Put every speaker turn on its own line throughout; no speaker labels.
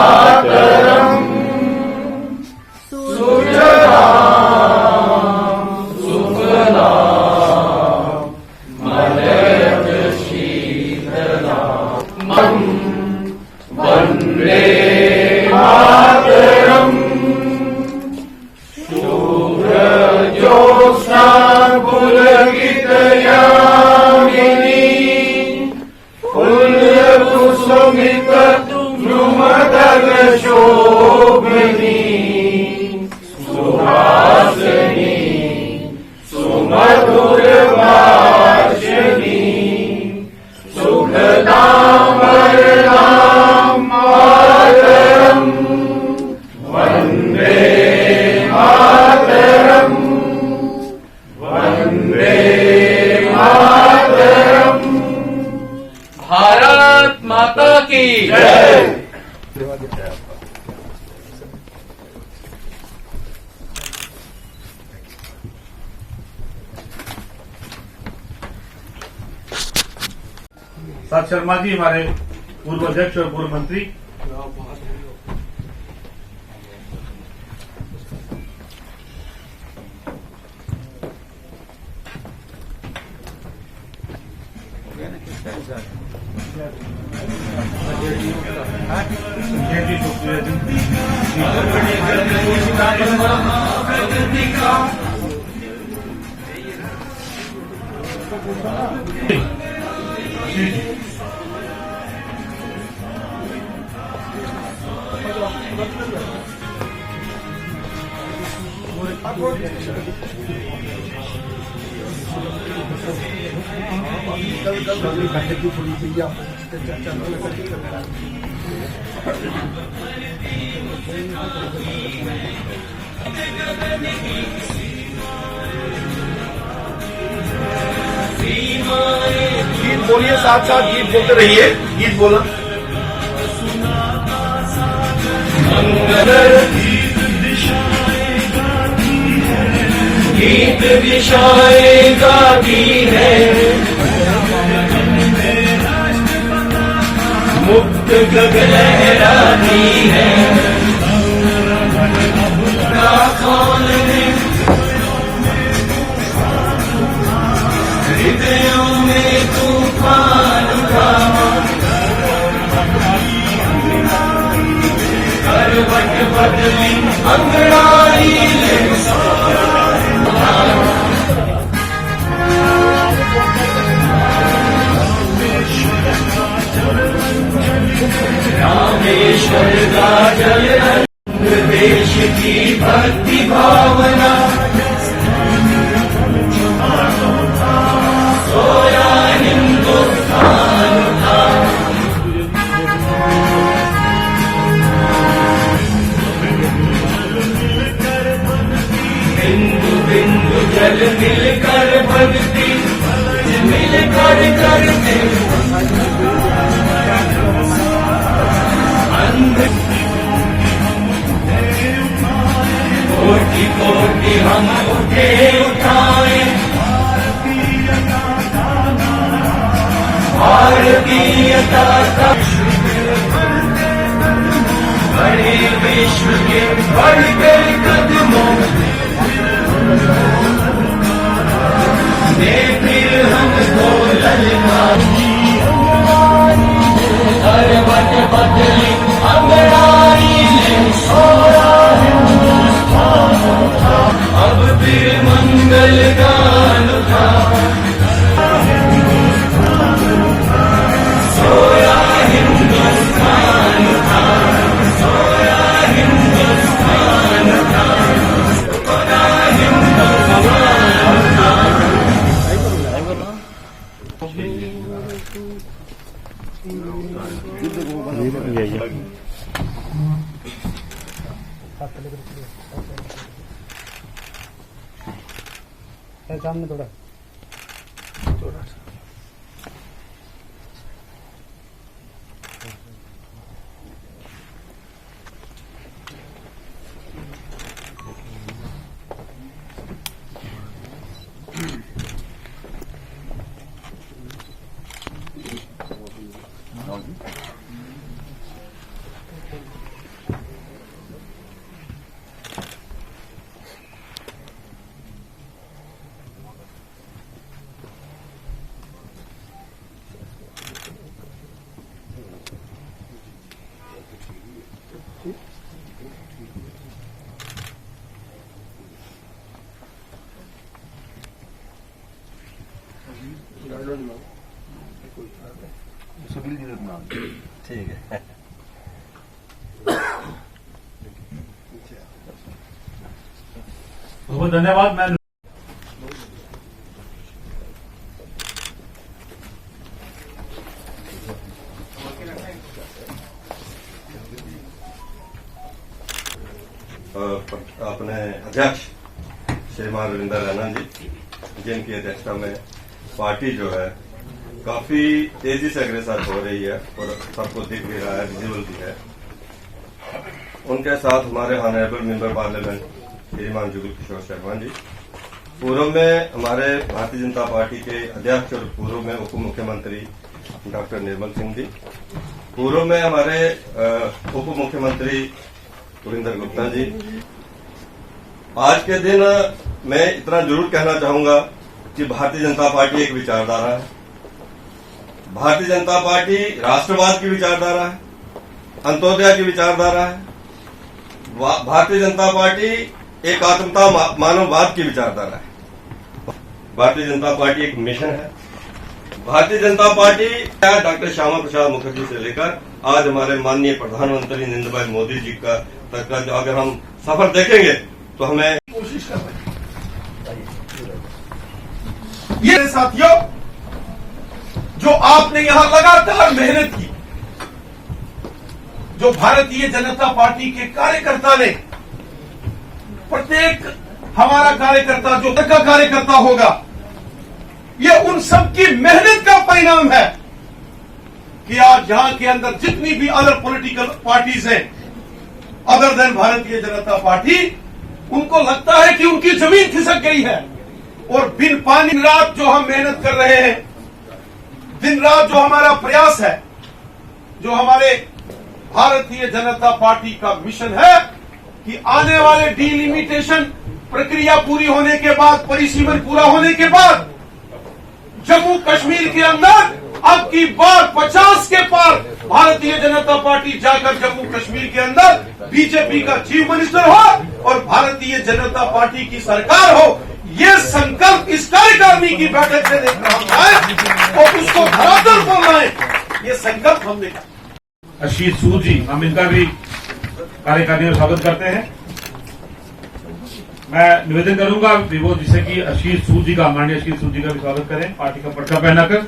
मातरम सुजलाम सुफलाम मलयज शीतलाम वंदे मातरम शुभ्र ज्योत्स्ना पुलकितयामिनी पुल्यकुसुमित द्रुमदल शोभिनी सुहासिनी सुमधुर भाषिणी सुखदामरणां मातरं वन्दे मातरं वन्दे मातरं।
भारत माता की
जय।
साथ शर्मा जी हमारे पूर्व अध्यक्ष और पूर्व मंत्री।
गीत बोलिए, साथ साथ गीत बोलते रहिए। गीत बोला गीत दिशाएं गाती है मुक्त गगन लहराती है हृदयों में तूफान उठा करवट बदली अंगड़ाई ले रामेश्वर का जल देश की भक्ति भावना सोया हिंदुस्तान था बिंदु बिंदु जल मिलकर भक्ति मिलकर करते कोटि कोटि हम उठे उठाए भारतीयता का बड़े विश्व के बढ़ते कदमों ने फिर हमको ललकारी करवट बदली अंगड़ाई ले सोया हिंदुस्तान था अब फिर मंगल गान था सोया हिंदुस्तान था सोया हिंदुस्तान था सोया हिंदुस्तान था।
सामने थोड़ा
ठीक है।
बहुत धन्यवाद। मैं
अपने अध्यक्ष श्रीमान रविंद्र रैना जी, जिनकी अध्यक्षता में पार्टी जो है काफी तेजी से अग्रसर हो रही है और सबको दिख भी रहा है, विजिबल भी है। उनके साथ हमारे ऑनरेबल मेंबर पार्लियामेंट श्रीमान जुगल किशोर शर्मा जी, पूर्व में हमारे भारतीय जनता पार्टी के अध्यक्ष और पूर्व में उप मुख्यमंत्री डॉक्टर निर्मल सिंह जी, पूर्व में हमारे उप मुख्यमंत्री सुरेंद्र गुप्ता जी। आज के दिन मैं इतना जरूर कहना चाहूंगा कि भारतीय जनता पार्टी एक विचारधारा है। भारतीय जनता पार्टी राष्ट्रवाद की विचारधारा है, अंत्योदय की विचारधारा है। भारतीय जनता पार्टी एकात्मता मानववाद की विचारधारा है। भारतीय जनता पार्टी एक मिशन है। भारतीय जनता पार्टी डॉक्टर श्यामा प्रसाद मुखर्जी से लेकर आज हमारे माननीय प्रधानमंत्री नरेंद्र भाई मोदी जी का तक का अगर हम सफर देखेंगे तो हमें
कोशिश कर रहे हैं। ये साथियों, जो आपने यहां लगातार मेहनत की, जो भारतीय जनता पार्टी के कार्यकर्ता ने, प्रत्येक हमारा कार्यकर्ता जो तक का कार्यकर्ता होगा, ये उन सबकी मेहनत का परिणाम है कि आज यहां के अंदर जितनी भी अदर पॉलिटिकल पार्टीज हैं other than Bharatiya Janata party, उनको लगता है कि उनकी जमीन खिसक गई है और बिन पानी दिन रात जो हम मेहनत कर रहे हैं, दिन रात जो हमारा प्रयास है, जो हमारे भारतीय जनता पार्टी का मिशन है कि आने वाले डिलिमिटेशन प्रक्रिया पूरी होने के बाद, परिसीमन पूरा होने के बाद जम्मू कश्मीर के अंदर अब की बार 50 के पार भारतीय जनता पार्टी जाकर जम्मू कश्मीर के अंदर बीजेपी का चीफ मिनिस्टर हो और भारतीय जनता पार्टी की सरकार हो। ये संकल्प इस कार्यकारिणी की बैठक से लेकर हम आए और उसको धरातल पर लाए, ये संकल्प हमने किया।
आशीष सूद जी, हम इनका भी कार्यकारिणी में स्वागत करते हैं। मैं निवेदन करूंगा विभो जी से कि आशीष सूद जी का, माननीय आशीष सूद जी का भी स्वागत करें पार्टी का पटका पहनाकर।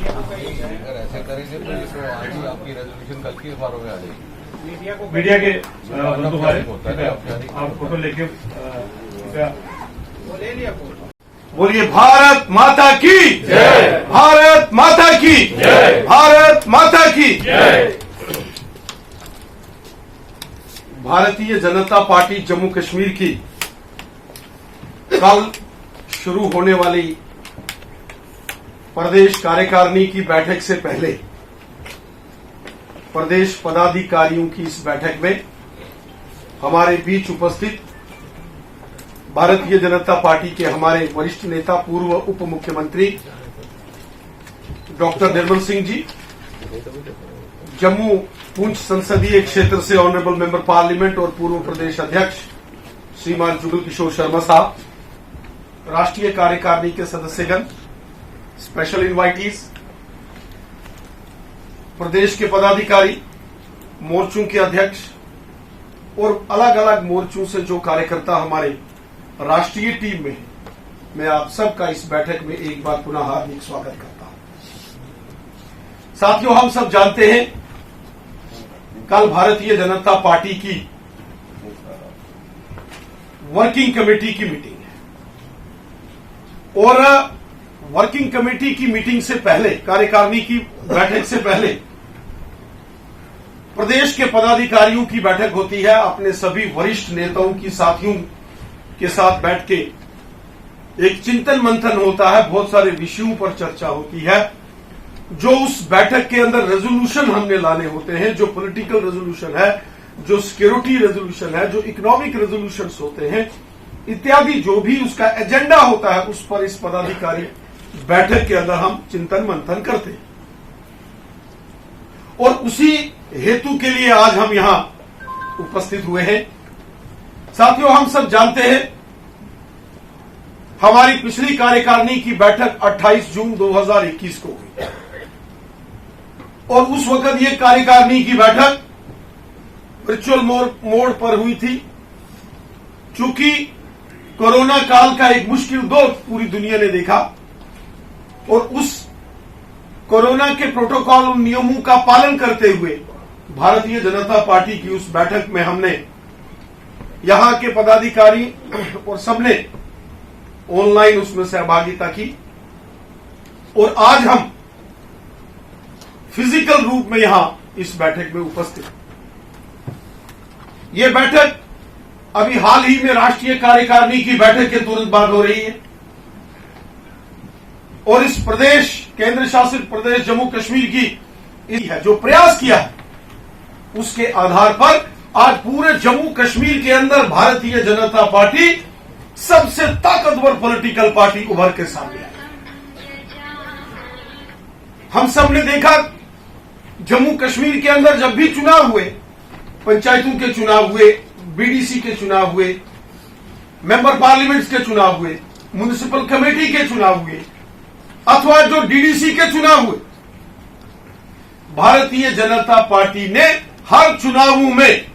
अगर ऐसे करेंगे तो आज ही आपकी रेजोल्यूशन कल की अखबारों में आ जाएगी।
मीडिया के आप फोटो लेके
बोलिए भारत माता की जय, भारत माता की जय, भारत माता की जय। भारतीय जनता पार्टी जम्मू कश्मीर की कल शुरू होने वाली प्रदेश कार्यकारिणी की बैठक से पहले प्रदेश पदाधिकारियों की इस बैठक में हमारे बीच उपस्थित भारतीय जनता पार्टी के हमारे वरिष्ठ नेता पूर्व उप मुख्यमंत्री डॉक्टर निर्मल सिंह जी, जम्मू पुंछ संसदीय क्षेत्र से ऑनरेबल मेंबर पार्लियामेंट और पूर्व प्रदेश अध्यक्ष श्रीमान जुगल किशोर शर्मा साहब, राष्ट्रीय कार्यकारिणी के सदस्यगण, स्पेशल इनवाइटीज, प्रदेश के पदाधिकारी, मोर्चों के अध्यक्ष और अलग अलग मोर्चों से जो कार्यकर्ता हमारे राष्ट्रीय टीम में है, मैं आप सबका इस बैठक में एक बार पुनः हार्दिक स्वागत करता हूं। साथियों, हम सब जानते हैं कल भारतीय जनता पार्टी की वर्किंग कमेटी की मीटिंग है और वर्किंग कमेटी की मीटिंग से पहले, कार्यकारिणी की बैठक से पहले प्रदेश के पदाधिकारियों की बैठक होती है। अपने सभी वरिष्ठ नेताओं की साथियों के साथ बैठ के एक चिंतन मंथन होता है, बहुत सारे विषयों पर चर्चा होती है। जो उस बैठक के अंदर रेजोल्यूशन हमने लाने होते हैं, जो पॉलिटिकल रेजोल्यूशन है, जो सिक्योरिटी रेजोल्यूशन है, जो इकोनॉमिक रेजोल्यूशन होते हैं, इत्यादि जो भी उसका एजेंडा होता है, उस पर इस पदाधिकारी बैठक के अंदर हम चिंतन मंथन करते हैं और उसी हेतु के लिए आज हम यहां उपस्थित हुए हैं। साथियों, हम सब जानते हैं हमारी पिछली कार्यकारिणी की बैठक 28 जून 2021 को हुई और उस वक्त ये कार्यकारिणी की बैठक वर्चुअल मोड पर हुई थी। चूंकि कोरोना काल का एक मुश्किल दौर पूरी दुनिया ने देखा और उस कोरोना के प्रोटोकॉल और नियमों का पालन करते हुए भारतीय जनता पार्टी की उस बैठक में हमने यहां के पदाधिकारी और सबने ऑनलाइन उसमें सहभागिता की और आज हम फिजिकल रूप में यहां इस बैठक में उपस्थित। यह बैठक अभी हाल ही में राष्ट्रीय कार्यकारिणी की बैठक के तुरंत बाद हो रही है और इस प्रदेश केंद्र शासित प्रदेश जम्मू कश्मीर की है जो प्रयास किया है उसके आधार पर आज पूरे जम्मू कश्मीर के अंदर भारतीय जनता पार्टी सबसे ताकतवर पॉलिटिकल पार्टी उभर के सामने आई। हम सब ने देखा जम्मू कश्मीर के अंदर जब भी चुनाव हुए, पंचायतों के चुनाव हुए, बीडीसी के चुनाव हुए, मेंबर पार्लियामेंट्स के चुनाव हुए, म्युनिसिपल कमेटी के चुनाव हुए अथवा जो डीडीसी के चुनाव हुए, भारतीय जनता पार्टी ने हर चुनावों में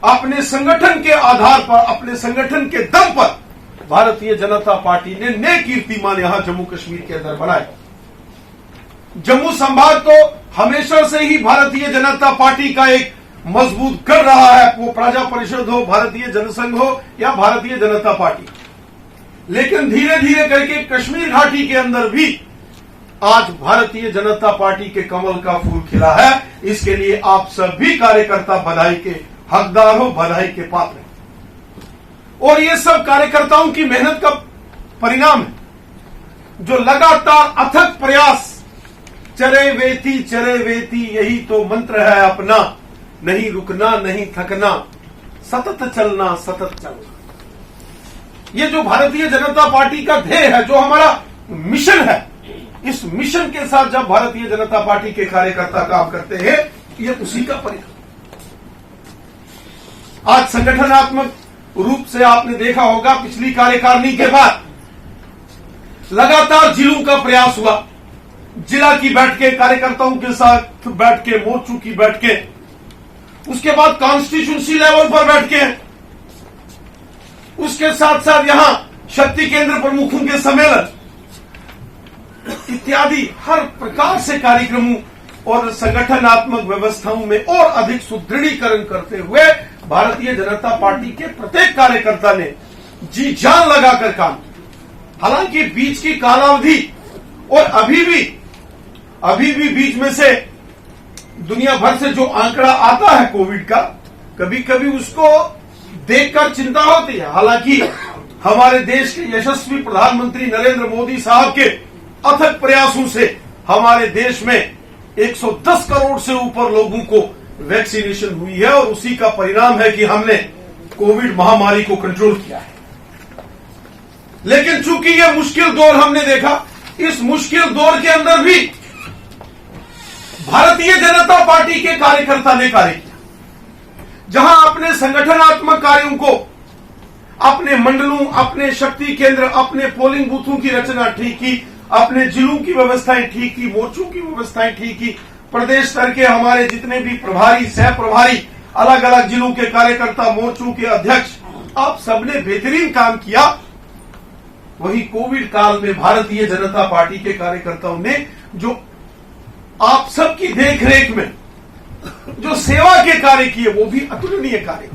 अपने संगठन के आधार पर, अपने संगठन के दम पर भारतीय जनता पार्टी ने नए कीर्तिमान यहां जम्मू कश्मीर के अंदर बनाए। जम्मू संभाग तो हमेशा से ही भारतीय जनता पार्टी का एक मजबूत कर रहा है, वो प्रजा परिषद हो, भारतीय जनसंघ हो या भारतीय जनता पार्टी। लेकिन धीरे धीरे करके कश्मीर घाटी के अंदर भी आज भारतीय जनता पार्टी के कमल का फूल खिला है। इसके लिए आप सभी कार्यकर्ता बधाई के हकदार हो, बधाई के पात्र हैं। और ये सब कार्यकर्ताओं की मेहनत का परिणाम है जो लगातार अथक प्रयास, चरे वेती यही तो मंत्र है अपना, नहीं रुकना नहीं थकना, सतत चलना सतत चलना। ये जो भारतीय जनता पार्टी का ध्येय है, जो हमारा मिशन है, इस मिशन के साथ जब भारतीय जनता पार्टी के कार्यकर्ता काम करते हैं, ये उसी का परिणाम। आज संगठनात्मक रूप से आपने देखा होगा पिछली कार्यकारिणी के बाद लगातार जिलों का प्रयास हुआ, जिला की बैठकें कार्यकर्ताओं के साथ बैठ के, मोर्चों की बैठकें, उसके बाद कॉन्स्टिट्यूंसी लेवल पर बैठकें, उसके साथ साथ यहां शक्ति केंद्र प्रमुखों के सम्मेलन इत्यादि हर प्रकार से कार्यक्रमों और संगठनात्मक व्यवस्थाओं में और अधिक सुदृढ़ीकरण करते हुए भारतीय जनता पार्टी के प्रत्येक कार्यकर्ता ने जी जान लगाकर काम किया। हालांकि बीच की कालावधि और अभी भी बीच में से दुनिया भर से जो आंकड़ा आता है कोविड का, कभी कभी उसको देखकर चिंता होती है। हालांकि हमारे देश के यशस्वी प्रधानमंत्री नरेंद्र मोदी साहब के अथक प्रयासों से हमारे देश में 110 करोड़ से ऊपर लोगों को वैक्सीनेशन हुई है और उसी का परिणाम है कि हमने कोविड महामारी को कंट्रोल किया है। लेकिन चूंकि यह मुश्किल दौर हमने देखा, इस मुश्किल दौर के अंदर भी भारतीय जनता पार्टी के कार्यकर्ता ने कार्य किया। जहां अपने संगठनात्मक कार्यों को, अपने मंडलों, अपने शक्ति केंद्र, अपने पोलिंग बूथों की रचना ठीक की, अपने जिलों की व्यवस्थाएं ठीक की, मोर्चों की व्यवस्थाएं ठीक की, प्रदेश स्तर के हमारे जितने भी प्रभारी, सह प्रभारी, अलग अलग जिलों के कार्यकर्ता, मोर्चों के अध्यक्ष, आप सबने बेहतरीन काम किया। वही कोविड काल में भारतीय जनता पार्टी के कार्यकर्ताओं ने जो आप सबकी देखरेख में जो सेवा के कार्य किए, वो भी अतुलनीय कार्य।